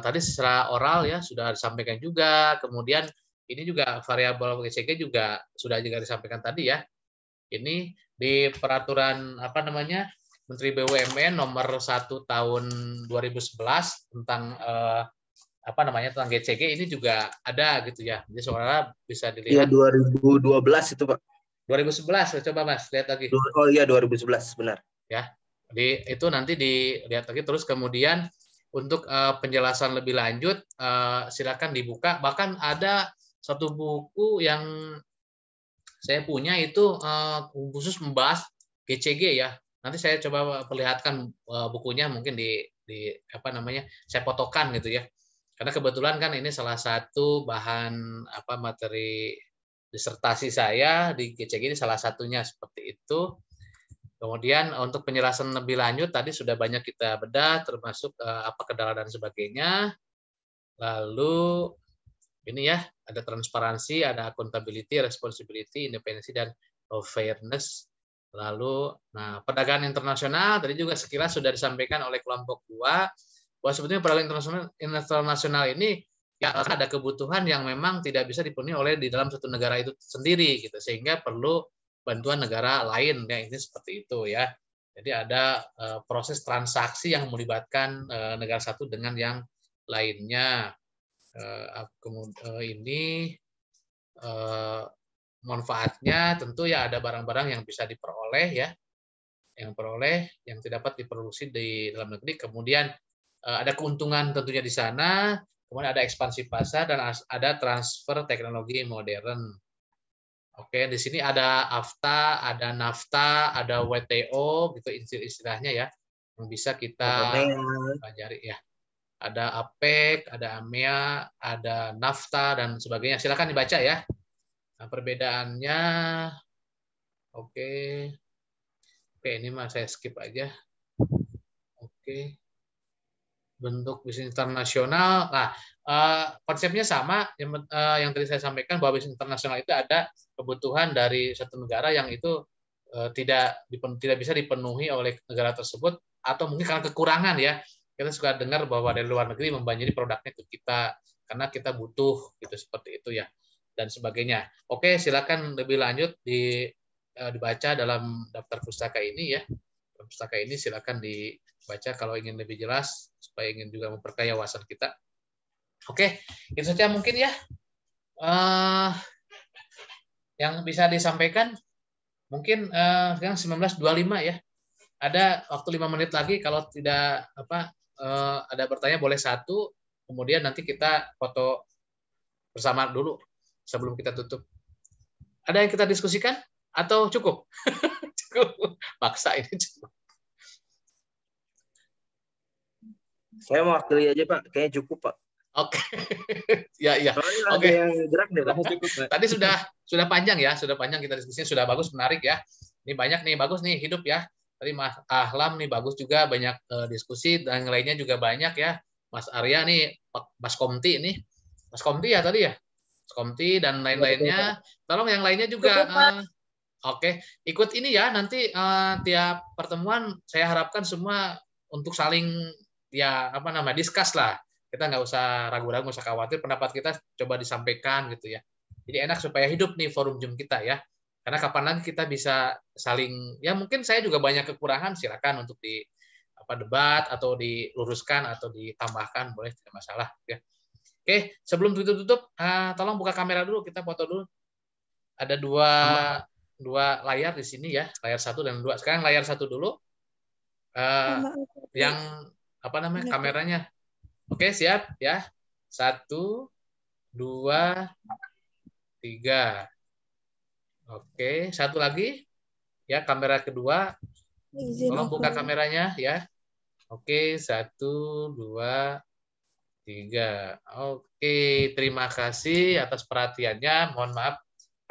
tadi secara oral ya sudah disampaikan juga. Kemudian ini juga variabel GCG juga sudah disampaikan tadi ya. Ini di peraturan Menteri BUMN nomor 1 tahun 2011 tentang tentang GCG ini juga ada gitu ya. Jadi saudara bisa dilihat. Iya 2012 itu Pak. 2011 coba Mas lihat lagi. Oh iya 2011 benar. Ya. Itu nanti dilihat lagi, terus kemudian untuk penjelasan lebih lanjut silakan dibuka. Bahkan ada satu buku yang saya punya itu khusus membahas GCG ya. Nanti saya coba perlihatkan bukunya mungkin saya fotokan gitu ya. Karena kebetulan kan ini salah satu bahan materi disertasi saya di GCG ini salah satunya seperti itu. Kemudian untuk penjelasan lebih lanjut tadi sudah banyak kita bedah termasuk kendala dan sebagainya. Lalu ini ya ada transparansi, ada accountability, responsibility, independensi dan fairness. Lalu perdagangan internasional tadi juga sekilas sudah disampaikan oleh kelompok 2 bahwa sebetulnya perdagangan internasional ini ya ada kebutuhan yang memang tidak bisa dipenuhi oleh di dalam satu negara itu sendiri gitu, sehingga perlu bantuan negara lain ya, ini seperti itu ya. Jadi ada proses transaksi yang melibatkan negara satu dengan yang lainnya. Ini manfaatnya tentu ya ada barang-barang yang bisa diperoleh ya, yang dapat diproduksi di dalam negeri. Kemudian ada keuntungan tentunya di sana. Kemudian ada ekspansi pasar dan ada transfer teknologi modern. Oke, di sini ada AFTA, ada NAFTA, ada WTO gitu istilahnya ya, yang bisa kita pelajari ya. Ada APEC, ada AMEA, ada NAFTA dan sebagainya. Silakan dibaca ya. Nah, perbedaannya, oke, ini mah saya skip aja. Oke. Bentuk bisnis internasional. Nah, konsepnya sama yang tadi saya sampaikan bahwa bisnis internasional itu ada kebutuhan dari satu negara yang itu tidak bisa dipenuhi oleh negara tersebut atau mungkin karena kekurangan ya. Kita suka dengar bahwa dari luar negeri membanjiri produknya ke kita karena kita butuh gitu seperti itu ya dan sebagainya. Oke, silakan lebih lanjut dibaca dalam daftar pustaka ini ya. Pustaka ini silakan dibaca kalau ingin lebih jelas supaya ingin juga memperkaya wawasan kita. Oke, itu saja mungkin ya yang bisa disampaikan. Mungkin sekarang 19.25 ya. Ada waktu 5 menit lagi kalau tidak ada bertanya boleh satu, kemudian nanti kita foto bersama dulu sebelum kita tutup. Ada yang kita diskusikan atau cukup? Cukup. Paksa ini cukup. Saya mewakili aja Pak, kayaknya cukup Pak. Oke. Ya. Oke. Yang gerak deh Pak. Cukup. Tadi sudah panjang ya, sudah panjang kita diskusinya, sudah bagus, menarik ya. Ini banyak nih, bagus nih hidup ya. Tadi Mas Ahlam nih bagus juga, banyak diskusi dan yang lainnya juga banyak ya. Mas Arya nih, Mas Komti nih. Mas Komti ya tadi ya? Mas Komti dan lain-lainnya. Tolong yang lainnya juga oke, ikut ini ya nanti tiap pertemuan saya harapkan semua untuk saling ya discuss lah. Kita nggak usah ragu-ragu, nggak usah khawatir, pendapat kita coba disampaikan gitu ya. Jadi enak supaya hidup nih forum Zoom kita ya. Karena kapan lagi kita bisa saling, ya mungkin saya juga banyak kekurangan, silakan untuk debat atau diluruskan atau ditambahkan, boleh, tidak masalah. Ya. Oke, sebelum tutup, tolong buka kamera dulu, kita foto dulu. Ada dua layar di sini ya, layar 1 dan 2. Sekarang layar 1 dulu. Yang kameranya. Oke, siap ya. 1, 2, 3. Oke, satu lagi ya, kamera kedua. Tolong buka kameranya ya. Oke, 1, 2, 3. Oke, terima kasih atas perhatiannya. Mohon maaf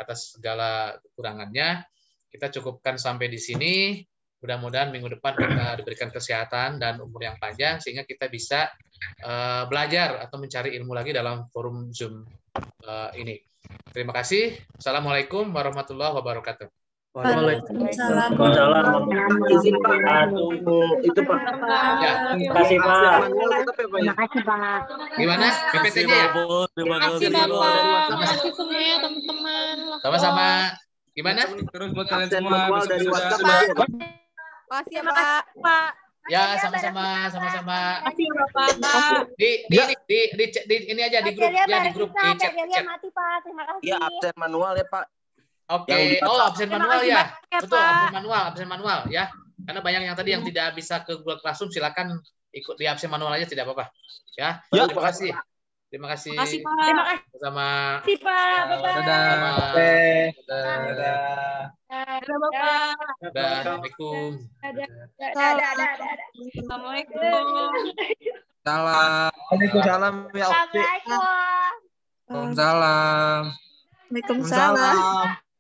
atas segala kekurangannya. Kita cukupkan sampai di sini. Mudah-mudahan minggu depan kita diberikan kesehatan dan umur yang panjang sehingga kita bisa belajar atau mencari ilmu lagi dalam forum Zoom ini. Terima kasih. Assalamualaikum warahmatullahi wabarakatuh. Waalaikumsalam. Izin Pak, itu Pak. Ya. Terima kasih Pak. Terima kasih Pak. Gimana? PPT-nya ya? Terima kasih Bapak. Terima kasih semua ya teman-teman. Sama-sama. Gimana? Terus buat kalian Absen semua. manual dari Bisa- WhatsApp sudah- ya, Pak. Makasih ya Pak. Pak. Ya, sama-sama. Terima kasih Bapak. Di ini aja di grup ya, di grup di chat. mati Pak. Terima kasih. Iya, absen manual ya Pak. Oke. Yang Oh, absen manual ya. ya, Betul, Pak. absen manual ya. Karena banyak yang tadi yang tidak bisa ke Google Classroom, silakan ikut di absen manual aja, tidak apa-apa. Ya. Terima kasih. Terima kasih. Terima kasih Pak. Terima kasih Sama. Pak. Bye-bye. Sama. Dadah. Dadah Bapak. Assalamualaikum. Assalamualaikum. Salam. Waalaikumsalam ya. Assalamualaikum. Waalaikumsalam. Waalaikumsalam.